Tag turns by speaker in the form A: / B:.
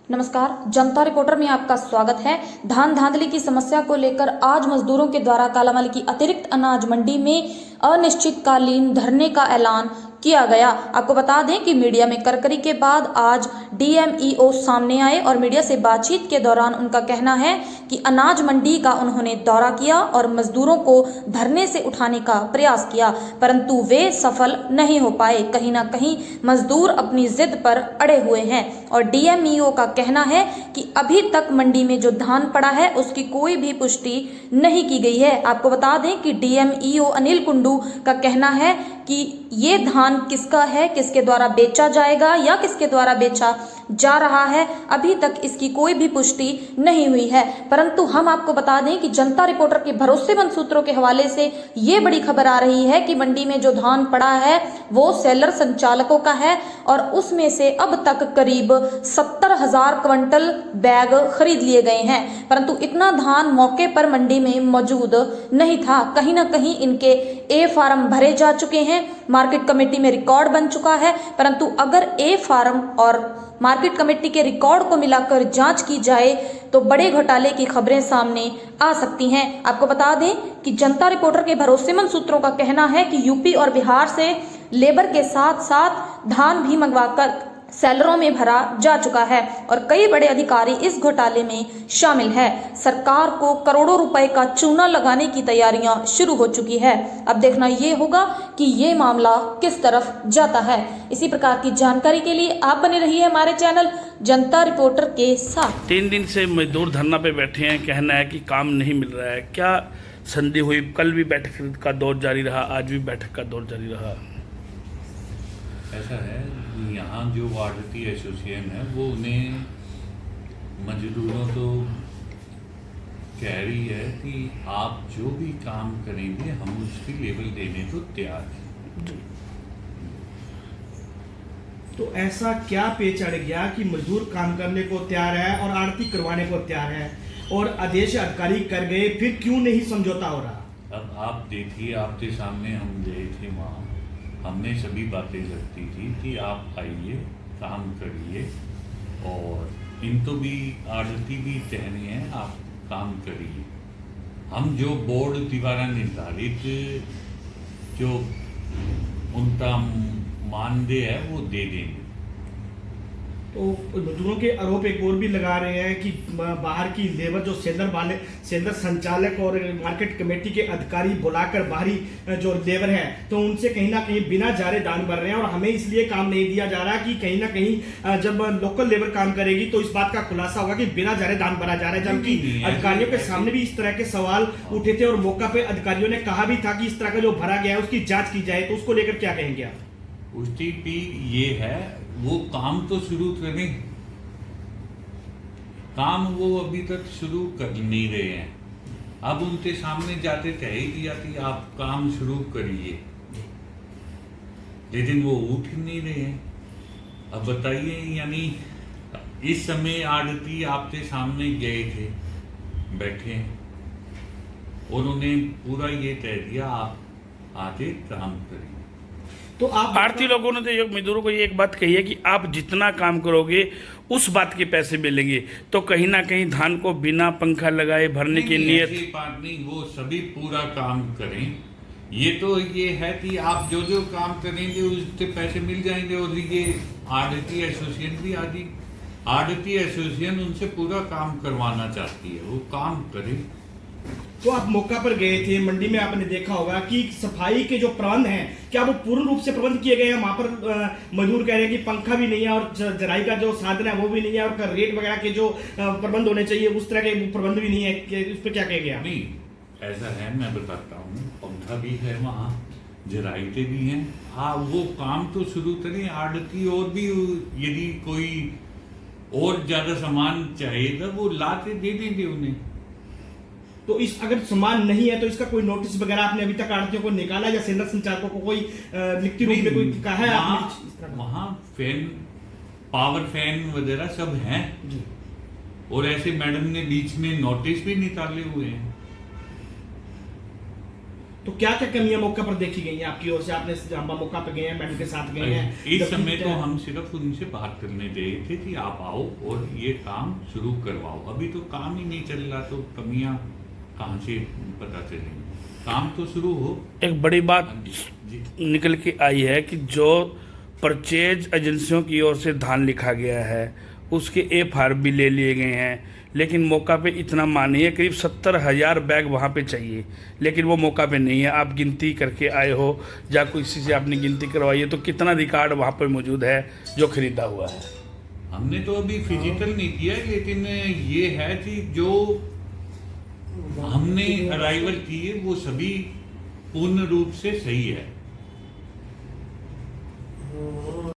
A: नमस्कार, जनता रिपोर्टर में आपका स्वागत है। धान धांधली की समस्या को लेकर आज मजदूरों के द्वारा कालामल की अतिरिक्त अनाज मंडी में अनिश्चितकालीन धरने का ऐलान किया गया। आपको बता दें कि मीडिया में करकरी के बाद आज डीएमईओ सामने आए और मीडिया से बातचीत के दौरान उनका कहना है कि अनाज मंडी का उन्होंने दौरा किया और मजदूरों को धरने से उठाने का प्रयास किया, परंतु वे सफल नहीं हो पाए। कहीं ना कहीं मजदूर अपनी जिद पर अड़े हुए हैं और डीएमईओ का कहना है कि अभी तक मंडी में जो धान पड़ा है उसकी कोई भी पुष्टि नहीं की गई है। आपको बता दें कि डीएमईओ अनिल कुंडू का कहना है कि ये धान किसका है, किसके द्वारा बेचा जाएगा या किसके द्वारा बेचा जा रहा है, अभी तक इसकी कोई भी पुष्टि नहीं हुई है। परंतु हम आपको बता दें कि जनता रिपोर्टर के भरोसेमंद सूत्रों के हवाले से ये बड़ी खबर आ रही है कि मंडी में जो धान पड़ा है वो सेलर संचालकों का है और उसमें से अब तक करीब 70,000 क्विंटल बैग खरीद लिए गए हैं, परंतु इतना धान मौके पर मंडी में मौजूद नहीं था। कहीं ना कहीं इनके ए फार्म भरे जा चुके हैं, मार्केट कमेटी में रिकॉर्ड बन चुका है, परंतु अगर ए फार्म और मार्केट कमेटी के रिकॉर्ड को मिलाकर जांच की जाए तो बड़े घोटाले की खबरें सामने आ सकती हैं। आपको बता दें कि जनता रिपोर्टर के भरोसेमंद सूत्रों का कहना है कि यूपी और बिहार से लेबर के साथ साथ धान भी मंगवाकर सेलरों में भरा जा चुका है और कई बड़े अधिकारी इस घोटाले में शामिल है। सरकार को करोड़ों रुपए का चूना लगाने की तैयारियां शुरू हो चुकी है। अब देखना ये होगा कि ये मामला किस तरफ जाता है। इसी प्रकार की जानकारी के लिए आप बने रहिए हमारे चैनल जनता रिपोर्टर के साथ।
B: 3 दिन से मजदूर धरना पे बैठे हैं, कहना है कि काम नहीं मिल रहा है। क्या संधि हुई? कल भी बैठक का दौर जारी रहा, आज भी बैठक का दौर जारी रहा।
C: ऐसा है, यहाँ जो आढ़ती एसोसिएशन है वो उन्हें मजदूरों तो कह रही है कि आप जो भी काम करेंगे हम उसकी लेवल देने को तैयार हैं।
D: तो ऐसा क्या पेच अड़ गया कि मजदूर काम करने को तैयार है और आड़ती करवाने को तैयार है और आदेश अधिकारी कर गए, फिर क्यों नहीं समझौता हो रहा?
C: अब आप देखिए, आपके सामने हम गए थे वहाँ, हमने सभी बातें रखती थी कि आप आइए, काम करिए और इनको भी आड़ती भी कह रहे हैं आप काम करिए। हम जो बोर्ड द्वारा निर्धारित जो उनका मानदेय है वो दे देंगे।
D: तो मजदूरों के आरोप एक और भी लगा रहे हैं कि बाहर की लेबर जो सेलर संचालक और मार्केट कमेटी के अधिकारी बुलाकर बाहरी जो लेबर है तो उनसे कहीं ना कहीं बिना जारे दान भर रहे हैं और हमें इसलिए काम नहीं दिया जा रहा कि कहीं ना कहीं जब लोकल लेबर काम करेगी तो इस बात का खुलासा होगा कि बिना जारे दान भरा जा रहा है। जबकि अधिकारियों के सामने भी इस तरह के सवाल उठे थे और मौका पे अधिकारियों ने कहा भी था कि इस तरह का जो भरा गया है उसकी जाँच की जाए, तो उसको लेकर क्या कहेंगे आप?
C: उसकी भी ये है, वो काम तो शुरू करें, काम वो अभी तक शुरू कर नहीं रहे हैं। अब उनके सामने जाते कह ही दिया कि आप काम शुरू करिए, लेकिन वो उठ ही नहीं रहे हैं। अब बताइए, यानी इस समय आड़ती आपके सामने गए थे, बैठे हैं और उन्हें पूरा ये कह दिया आप आगे काम करिए।
D: तो आप
B: आड़ती लोगों ने तो मजदूरों को ये एक बात कही है कि आप जितना काम करोगे उस बात के पैसे मिलेंगे, तो कहीं ना कहीं धान को बिना पंखा लगाए भरने की नियत।
C: ऐसी बात नहीं, वो सभी पूरा काम करें। ये तो ये है कि आप जो जो काम करेंगे उसके पैसे मिल जाएंगे और ये आड़ती एसोसिएशन भी आदि आड़ती एसोसिएशन उनसे पूरा काम करवाना चाहती है, वो काम करें।
D: तो आप मौका पर गए थे, मंडी में आपने देखा होगा कि सफाई के जो प्रबंध हैं क्या वो पूर्ण रूप से प्रबंध किए गए हैं? वहां पर मजदूर कह रहे हैं कि पंखा भी नहीं है और जराई का जो साधन है वो भी नहीं है और रेट वगैरह के जो प्रबंध होने चाहिए उस तरह के प्रबंध भी नहीं है। उस पर क्या कह गया?
C: नहीं, ऐसा है, मैं बताता हूँ, पंखा भी है वहाँ, जराइते भी हैं। हाँ, वो काम तो शुरू करें आड़ती, और भी यदि कोई और ज्यादा सामान चाहिएगा वो ला के दे देंगे उन्हें।
D: तो इस अगर सामान नहीं है तो इसका कोई नोटिस वगैरह आपने अभी तक आड़तियों को निकाला या सेलर संचालकों को कोई लिखती रूप में कोई कहा है आपने?
C: वहाँ फैन, पावर फैन वगैरह सब हैं
D: जी।
C: और ऐसे मैडम ने बीच में नोटिस भी निकाले हुए हैं।
D: तो क्या क्या कमियां मौका पर देखी गई हैं आपकी ओर से? आपने हम मौका पे गए हैं, मैडम के साथ गए हैं,
C: इस
D: जबकि
C: समय तो हम सिर्फ उनसे बात करने गए थे कि आप आओ और ये काम शुरू करवाओ। अभी तो काम ही नहीं चल रहा, तो कमियां कहाँ से पता चलेंगी? काम तो शुरू हो।
B: एक बड़ी बात
C: हाँ जी,
B: निकल के आई है कि जो परचेज एजेंसियों की ओर से धान लिखा गया है उसके एफआर भी ले लिए गए हैं, लेकिन मौका पे इतना मानिए करीब 70,000 बैग वहाँ पे चाहिए, लेकिन वो मौका पे नहीं है। आप गिनती करके आए हो या किसी से आपने गिनती करवाई है तो कितना रिकॉर्ड वहाँ पर मौजूद है जो खरीदा हुआ है?
C: हमने तो अभी फिजिकल नहीं किया, लेकिन ये है कि जो हमने अराइवल किए वो सभी पूर्ण रूप से सही है।